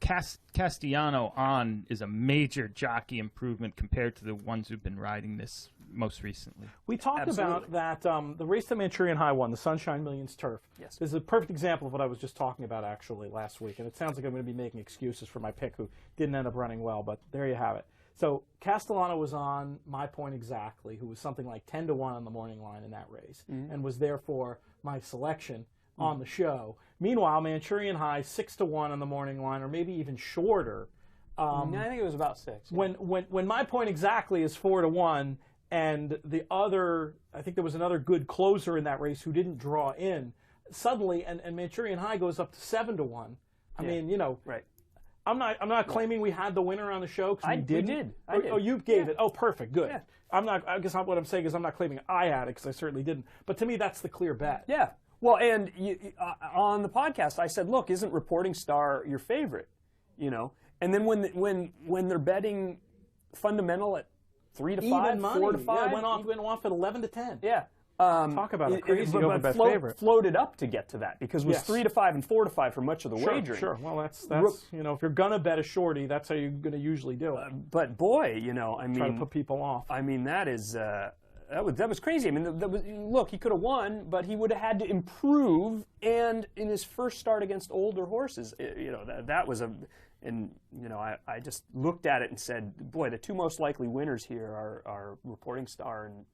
Castellano on is a major jockey improvement compared to the ones who've been riding this most recently. We talked about that the race that Manchurian High won, the Sunshine Millions turf. Yes. This is a perfect example of what I was just talking about actually last week, and it sounds like I'm going to be making excuses for my pick who didn't end up running well, but there you have it. So Castellano was on My Point Exactly, who was something like 10-1 on the Morning Line in that race, and was therefore my selection on the show. Meanwhile, Manchurian High 6-1 on the Morning Line, or maybe even shorter. I think it was about 6. Yeah. When My Point Exactly is 4-1. And the other, I think there was another good closer in that race who didn't draw in. suddenly, and Manchurian High goes up to 7-1. I mean, right. I'm not claiming we had the winner on the show because we didn't. We did. I did. Oh, you gave it. Oh, perfect. Good. Yeah. I guess what I'm saying is I'm not claiming I had it because I certainly didn't. But to me, that's the clear bet. Yeah. Well, and on the podcast, I said, look, isn't Reporting Star your favorite? And then when they're betting fundamental at 3 to 5, Even money. 4 to 5, Yeah, went off at 11 to 10. Yeah. Talk about a crazy over bet favorite. Floated up to get to that because it was 3 to 5 and 4 to 5 for much of the wagering. Sure. Well, that's if you're gonna bet a shorty, that's how you're gonna usually do it. But boy, try to put people off. I mean, that is that was crazy. I mean, look, he could have won, but he would have had to improve. And in his first start against older horses, that was a. And, I just looked at it and said, boy, the two most likely winners here are Reporting Star and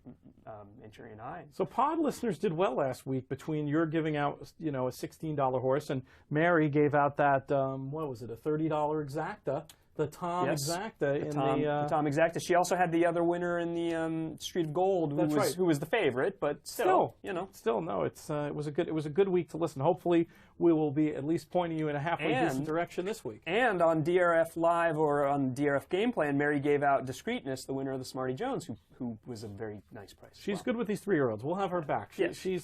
Manchurian High. So pod listeners did well last week between your giving out, a $16 horse, and Mary gave out that, what was it, a $30 exacta, the Tom exacta. The Tom exacta. She also had the other winner in the Street of Gold, who was the favorite, but still, Still, no, it was a good week to listen. Hopefully, we will be at least pointing you in a halfway decent direction this week. And on DRF Live or on DRF Game Plan, Mary gave out Discreetness, the winner of the Smarty Jones, who was a very nice price. She's good with these 3-year-olds. We'll have her back. She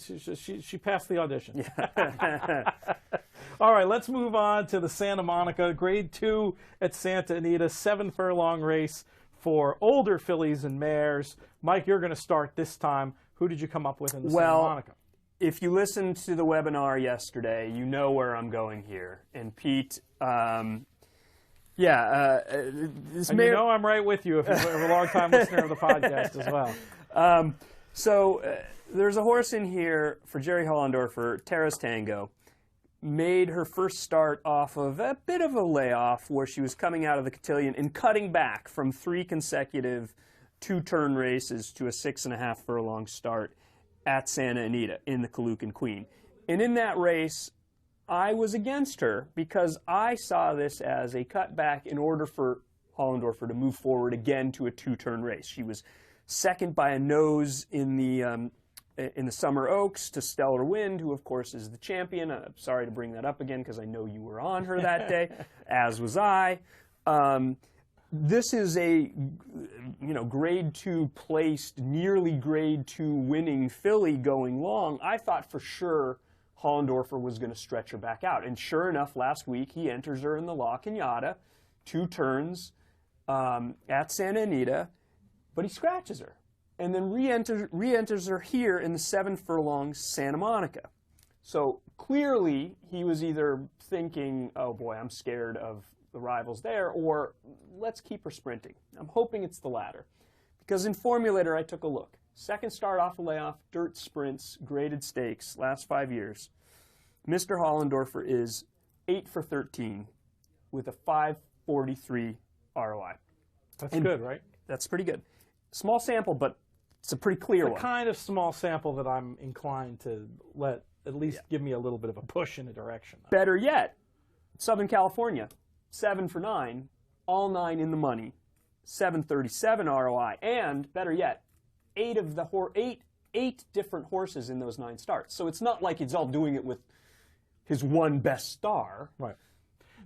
passed the audition. Yeah. All right, let's move on to the Santa Monica Grade 2 at Santa Anita, 7-furlong race for older fillies and mares. Mike, you're going to start this time. Who did you come up with in the Santa Monica? If you listened to the webinar yesterday, you know where I'm going here. And Pete, this mare... I'm right with you if you're a long-time listener of the podcast as well. There's a horse in here for Jerry Hollendorfer, Terrace Tango. Made her first start off of a bit of a layoff where she was coming out of the cotillion and cutting back from 3 consecutive 2-turn races to a 6.5-furlong start at Santa Anita in the Kalukan Queen. And in that race, I was against her because I saw this as a cutback in order for Hollendorfer to move forward again to a 2-turn race. She was second by a nose in the Summer Oaks to Stellar Wind, who of course is the champion. I'm sorry to bring that up again because I know you were on her that day, as was I. This is a grade 2 placed, nearly grade 2 winning filly going long. I thought for sure Hollendorfer was going to stretch her back out. And sure enough, last week he enters her in the La Cañada, 2 turns at Santa Anita, but he scratches her. And then re-enters her here in the 7-furlong Santa Monica. So clearly he was either thinking, oh boy, I'm scared of the rivals there, or let's keep her sprinting. I'm hoping it's the latter. Because in Formulator, I took a look. Second start off a layoff, dirt sprints, graded stakes, last 5 years. Mr. Hollendorfer is 8 for 13 with a 5.43 ROI. That's good, right? That's pretty good. Small sample, but it's a pretty clear one. It's the kind of small sample that I'm inclined to let at least give me a little bit of a push in a direction. Better yet, Southern California, 7 for 9, all 9 in the money, 7.37 ROI, and better yet, 8 different horses in those 9 starts. So it's not like he's all doing it with his one best star. Right.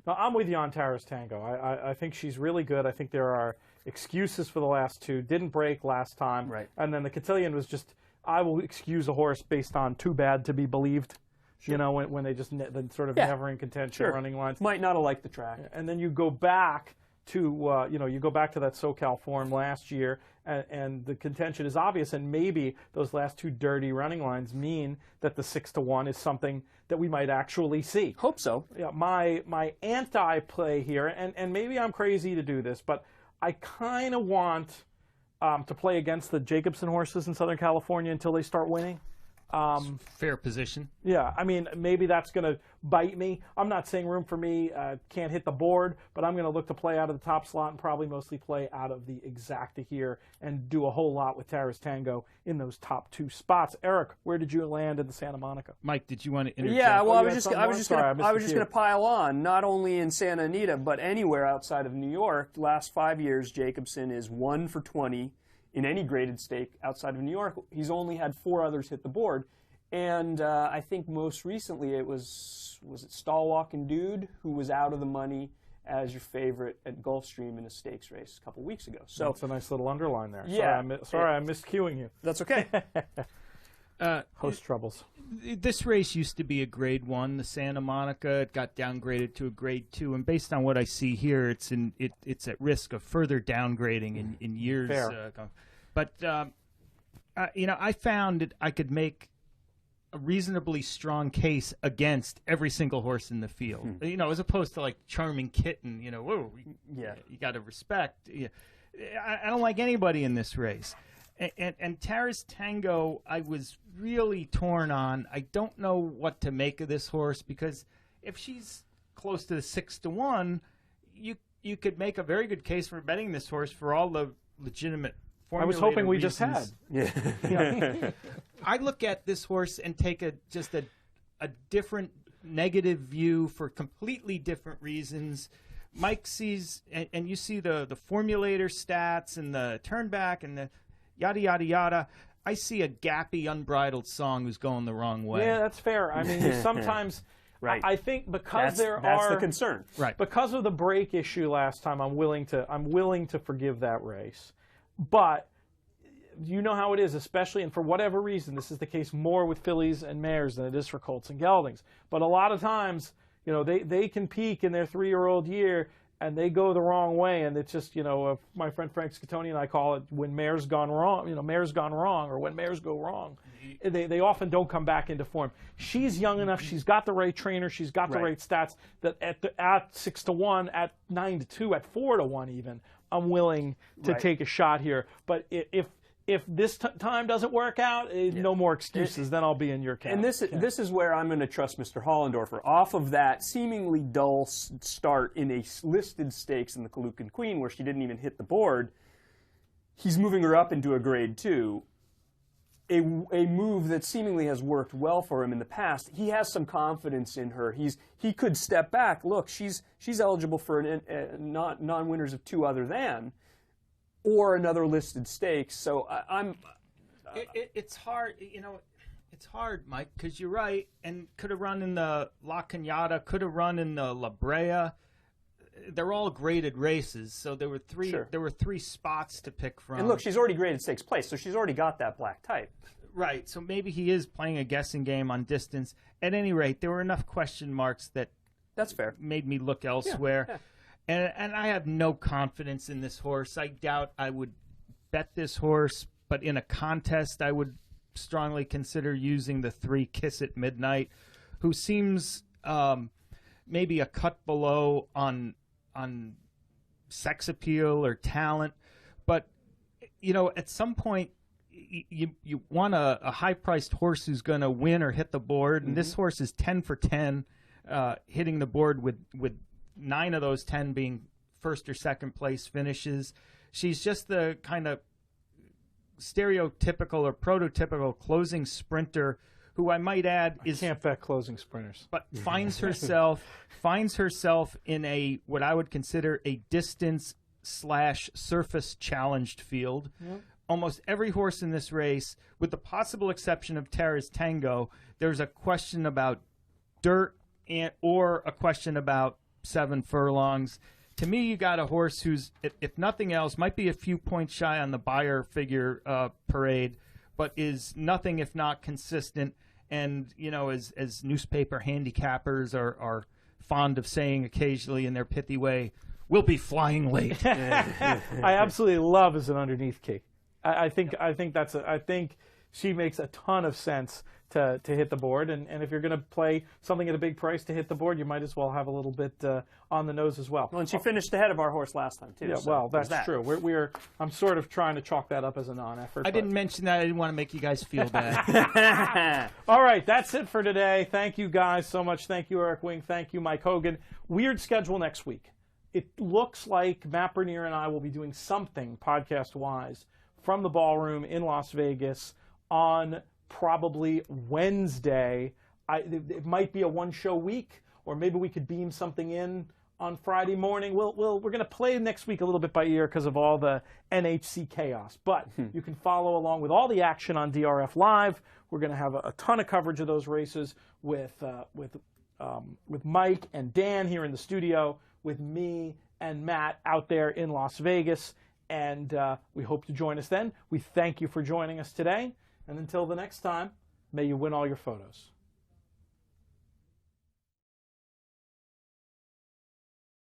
Now, I'm with you on Terrace Tango. I think she's really good. I think there are excuses for the last 2. Didn't break last time. Right. And then the cotillion was just, I will excuse a horse based on too bad to be believed. Sure. When they just sort of never in contention running lines. Might not have liked the track. And then you go back to that SoCal form last year, and the contention is obvious. And maybe those last 2 dirty running lines mean that the 6-1 is something that we might actually see. Hope so. Yeah. My anti-play here, and maybe I'm crazy to do this, but I kind of want to play against the Jacobson horses in Southern California until they start winning. Fair position. Yeah, I mean, maybe that's going to bite me. I'm not saying Room for Me can't hit the board, but I'm going to look to play out of the top slot and probably mostly play out of the exacta here and do a whole lot with Terrace Tango in those top 2 spots. Eric, where did you land in the Santa Monica? Mike, did you want to interject? Yeah, well, I was just going to pile on. Not only in Santa Anita, but anywhere outside of New York. Last 5 years, Jacobson is 1 for 20 in any graded stake outside of New York. He's only had 4 others hit the board. And I think most recently it was it Stallwalking Dude who was out of the money as your favorite at Gulfstream in a stakes race a couple weeks ago. So that's a nice little underline there. Yeah, I missed cueing you. That's okay. Host troubles. This race used to be a Grade 1, the Santa Monica. It got downgraded to a Grade 2, and based on what I see here, it's at risk of further downgrading in years. Fair. But I found that I could make a reasonably strong case against every single horse in the field. As opposed to like Charming Kitten. Whoa, you got to respect. Yeah. I don't like anybody in this race. And Tara's Tango, I was really torn on. I don't know what to make of this horse, because if she's close to the 6-1, you could make a very good case for betting this horse for all the legitimate formulator I was hoping we reasons. just had. Yeah. I look at this horse and take a different negative view for completely different reasons. Mike sees, and you see the formulator stats and the turn back and the yada, yada, yada. I see a gappy, unbridled song who's going the wrong way. Yeah, that's fair. I mean, sometimes Right. I think because that's the concern. Right. Because of the break issue last time, I'm willing to forgive that race. But you know how it is, especially, and for whatever reason, this is the case more with fillies and mares than it is for colts and geldings. But a lot of times, they can peak in their 3-year-old year, and they go the wrong way, and it's just, my friend Frank Scatoni and I call it when mares gone wrong, mares gone wrong, or when mares go wrong. They often don't come back into form. She's young enough, she's got the right trainer, she's got the right stats, that at 6-1, at 9-2, at 4-1 even, I'm willing to take a shot here. But if this time doesn't work out, no more excuses. Then I'll be in your camp. And this is where I'm going to trust Mr. Hollendorfer. Off of that seemingly dull start in a listed stakes in the Kalukan Queen, where she didn't even hit the board, he's moving her up into a Grade 2. A move that seemingly has worked well for him in the past. He has some confidence in her. He could step back. Look, she's eligible for non-winners of 2 other than, or another listed stakes. So It's hard, it's hard, Mike, because you're right, and could have run in the La Cañada, could have run in the La Brea. They're all graded races, so there were 3. Sure. There were 3 spots to pick from. And look, she's already graded stakes place, so she's already got that black type. Right. So maybe he is playing a guessing game on distance. At any rate, there were enough question marks that's fair. Made me look elsewhere. Yeah. And I have no confidence in this horse. I doubt I would bet this horse, but in a contest, I would strongly consider using the 3 Kiss at Midnight, who seems maybe a cut below on sex appeal or talent, but at some point you want a high-priced horse who's going to win or hit the board, and this horse is 10 for 10, hitting the board with 9 of those 10 being first or second place finishes. She's just the kind of stereotypical or prototypical closing sprinter who I might add is can't bet closing sprinters, but finds herself in what I would consider a distance/surface challenged field. Yep. Almost every horse in this race, with the possible exception of Tara's Tango, there's a question about dirt or a question about 7 furlongs. To me, you got a horse who's, if nothing else, might be a few points shy on the Beyer figure parade, but is nothing if not consistent. And, as newspaper handicappers are fond of saying occasionally in their pithy way, we'll be flying late. I absolutely love as an underneath key. I think she makes a ton of sense to hit the board, and if you're going to play something at a big price to hit the board, you might as well have a little bit on the nose as well. Well, and she finished ahead of our horse last time too. Yeah, so well, that's true. I'm sort of trying to chalk that up as a non-effort. I didn't mention that. I didn't want to make you guys feel bad. All right, that's it for today. Thank you guys so much. Thank you, Eric Wing. Thank you, Mike Hogan. Weird schedule next week. It looks like Matt Bernier and I will be doing something podcast-wise from the ballroom in Las Vegas on probably Wednesday. It might be a 1-show week, or maybe we could beam something in on Friday morning. We're going to play next week a little bit by ear because of all the NHC chaos. But you can follow along with all the action on DRF Live. We're going to have a ton of coverage of those races with Mike and Dan here in the studio, with me and Matt out there in Las Vegas. And we hope to join us then. We thank you for joining us today. And until the next time, may you win all your photos.